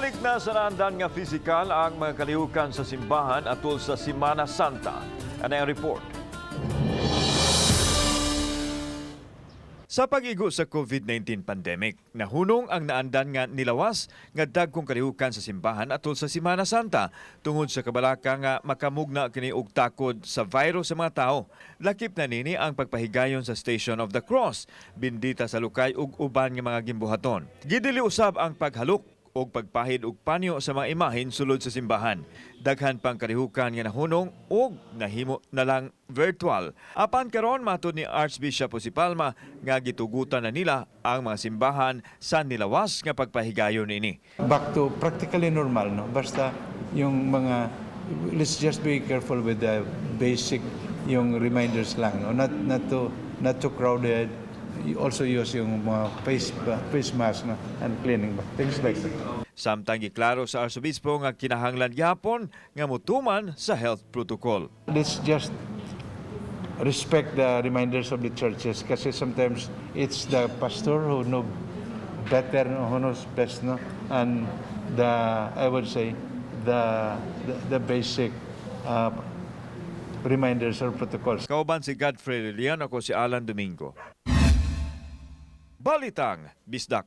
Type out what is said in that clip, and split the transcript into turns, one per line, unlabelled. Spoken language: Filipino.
Balik na sa naandan nga pisikal ang mga kalihukan sa simbahan atol sa Semana Santa. Ano ang report? Sa pag-igo sa COVID-19 pandemic, nahunong ang naandan nga nilawas nga dagkong kalihukan sa simbahan atol sa Semana Santa tungod sa kabalaka nga makamugna kini og takod sa virus sa mga tao. Lakip na nini ang pagpahigayon sa Station of the Cross, bindita sa Lukay ug uban nga mga gimbuhaton. Gidili usab ang paghalok og pagpahid og panyo sa mga imahen sulod sa simbahan. Daghan pang kalihukan nga nahunong og nahimo na lang virtual. Apan karon matud ni Archbishop Jose Palma nga gitugutan na nila ang mga simbahan sa nilawas nga pagpahigayon ini.
Back to practically normal, no? Basta yung mga, let's just be careful with the basic yung reminders lang, no? Not too crowded. You also use yung mga face mask, no? And cleaning, things like that.
Samtang giklaro sa Arsobispo nga kinahanglan gyapon nga mutuman sa health protocol.
Let's just respect the reminders of the churches kasi sometimes it's the pastor who know better, who knows best, no? And I would say the basic reminders or protocols.
Kauban si Godfrey Lilian, ako si Alan Domingo. Balitang Bisdak.